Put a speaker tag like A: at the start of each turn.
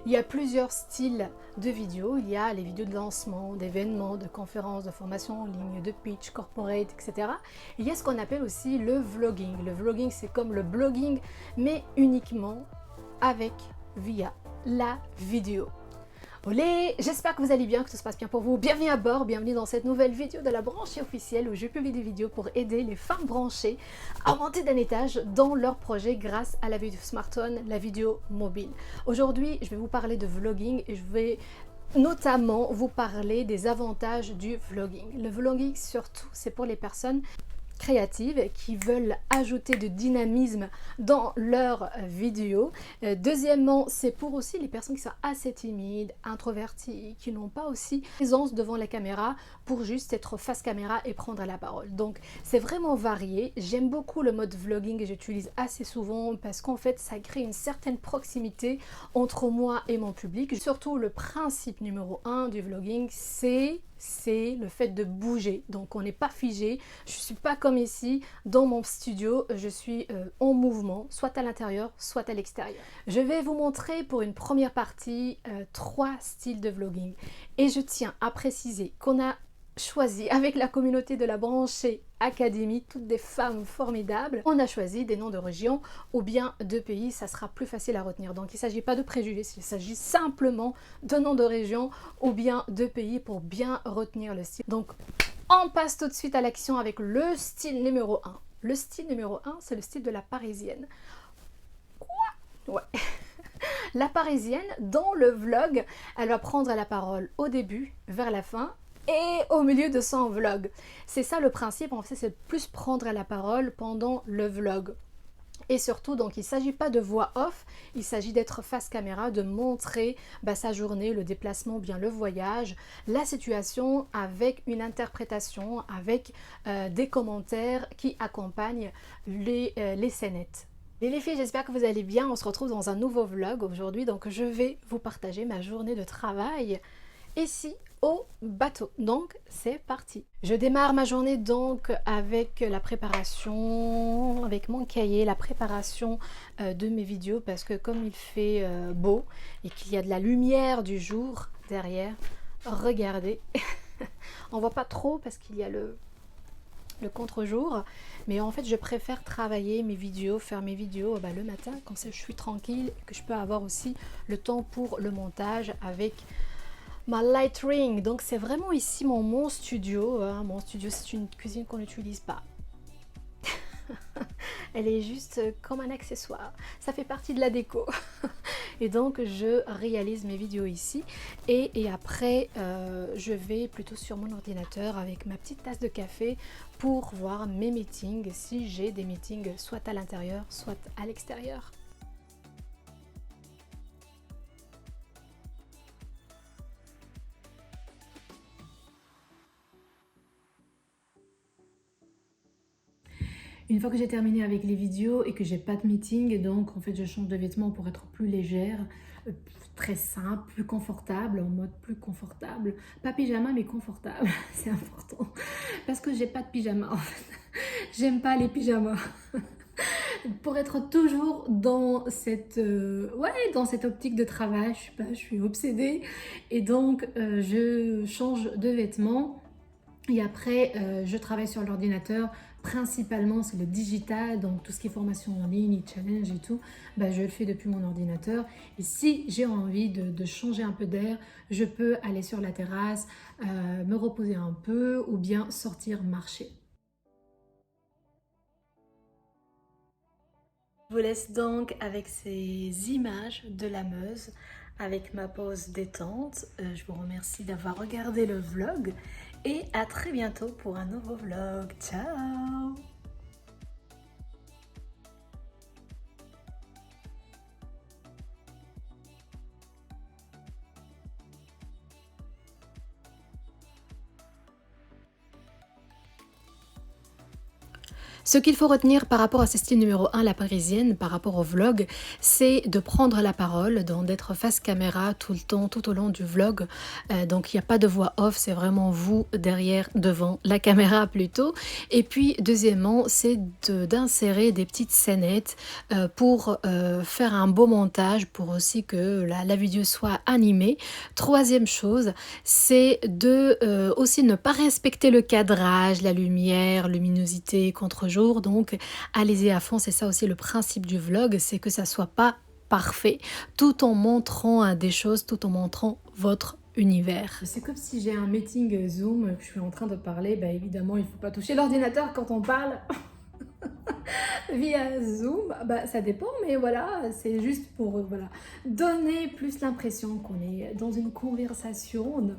A: Il y a plusieurs styles de vidéos. Il y a les vidéos de lancement, d'événements, de conférences, de formations en ligne, de pitch, corporate, etc. Il y a ce qu'on appelle aussi le vlogging. Le vlogging, c'est comme le blogging, mais uniquement via la vidéo. Olé, j'espère que vous allez bien, que tout se passe bien pour vous. Bienvenue à bord, bienvenue dans cette nouvelle vidéo de la branchée officielle où je publie des vidéos pour aider les femmes branchées à monter d'un étage dans leur projet grâce à la vidéo smartphone, la vidéo mobile. Aujourd'hui, je vais vous parler de vlogging et je vais notamment vous parler des avantages du vlogging. Le vlogging surtout, c'est pour les personnes créatives qui veulent ajouter de dynamisme dans leurs vidéos. Deuxièmement, c'est pour aussi les personnes qui sont assez timides, introverties, qui n'ont pas aussi présence devant la caméra pour juste être face caméra et prendre la parole. Donc c'est vraiment varié. J'aime beaucoup le mode vlogging et j'utilise assez souvent parce qu'en fait ça crée une certaine proximité entre moi et mon public. Surtout le principe numéro 1 du vlogging, c'est le fait de bouger. Donc on n'est pas figé, je suis pas comme ici dans mon studio, je suis en mouvement, soit à l'intérieur, soit à l'extérieur. Je vais vous montrer pour une première partie 3 styles de vlogging et je tiens à préciser qu'on a choisi avec la communauté de la branchée Académie, toutes des femmes formidables, on a choisi des noms de régions ou bien de pays, ça sera plus facile à retenir. Donc il ne s'agit pas de préjugés, il s'agit simplement de noms de régions ou bien de pays pour bien retenir le style. Donc on passe tout de suite à l'action avec le style numéro 1. Le style numéro 1, c'est le style de la parisienne. Quoi? Ouais. La parisienne, dans le vlog, elle va prendre la parole au début, vers la fin, et au milieu de son vlog. C'est ça le principe, en fait, c'est plus prendre la parole pendant le vlog. Et surtout, donc, il ne s'agit pas de voix off, il s'agit d'être face caméra, de montrer sa journée, le déplacement, bien le voyage, la situation avec une interprétation, avec des commentaires qui accompagnent les scénettes. Les filles, j'espère que vous allez bien. On se retrouve dans un nouveau vlog aujourd'hui. Donc, je vais vous partager ma journée de travail ici au bateau. Donc c'est parti. Je démarre ma journée donc avec la préparation, avec mon cahier, la préparation de mes vidéos parce que comme il fait beau et qu'il y a de la lumière du jour derrière, regardez, on voit pas trop parce qu'il y a le contre-jour, mais en fait je préfère travailler mes vidéos, faire mes vidéos le matin quand je suis tranquille et que je peux avoir aussi le temps pour le montage avec ma Lightroom. Donc c'est vraiment ici mon studio. Mon studio, c'est une cuisine qu'on n'utilise pas. Elle est juste comme un accessoire. Ça fait partie de la déco. Et donc je réalise mes vidéos ici. Et après, je vais plutôt sur mon ordinateur avec ma petite tasse de café pour voir mes meetings, si j'ai des meetings soit à l'intérieur, soit à l'extérieur. Une fois que j'ai terminé avec les vidéos et que j'ai pas de meeting, donc en fait je change de vêtements pour être plus légère, très simple, plus confortable, en mode plus confortable. Pas pyjama mais confortable, c'est important. Parce que j'ai pas de pyjama en fait. J'aime pas les pyjamas. Pour être toujours dans cette, dans cette optique de travail, je suis obsédée. Et donc je change de vêtements. Et après, je travaille sur l'ordinateur. Principalement, c'est le digital, donc tout ce qui est formation en ligne, challenge et tout, je le fais depuis mon ordinateur. Et si j'ai envie de changer un peu d'air, je peux aller sur la terrasse, me reposer un peu ou bien sortir marcher. Je vous laisse donc avec ces images de la Meuse, avec ma pause détente. Je vous remercie d'avoir regardé le vlog et à très bientôt pour un nouveau vlog. Ciao! Ce qu'il faut retenir par rapport à ce style numéro 1, la parisienne, par rapport au vlog, c'est de prendre la parole, donc d'être face caméra tout le temps, tout au long du vlog. Donc il n'y a pas de voix off, c'est vraiment vous derrière, devant la caméra plutôt. Et puis deuxièmement, c'est d'insérer des petites scénettes pour faire un beau montage, pour aussi que la vidéo soit animée. Troisième chose, c'est de aussi ne pas respecter le cadrage, la lumière, luminosité, contre-jour. Donc allez-y à fond, c'est ça aussi le principe du vlog, c'est que ça soit pas parfait, tout en montrant des choses, tout en montrant votre univers. C'est comme si j'ai un meeting Zoom, que je suis en train de parler, bah évidemment il faut pas toucher l'ordinateur quand on parle. Via Zoom, bah, ça dépend, mais voilà, c'est juste pour voilà, donner plus l'impression qu'on est dans une conversation.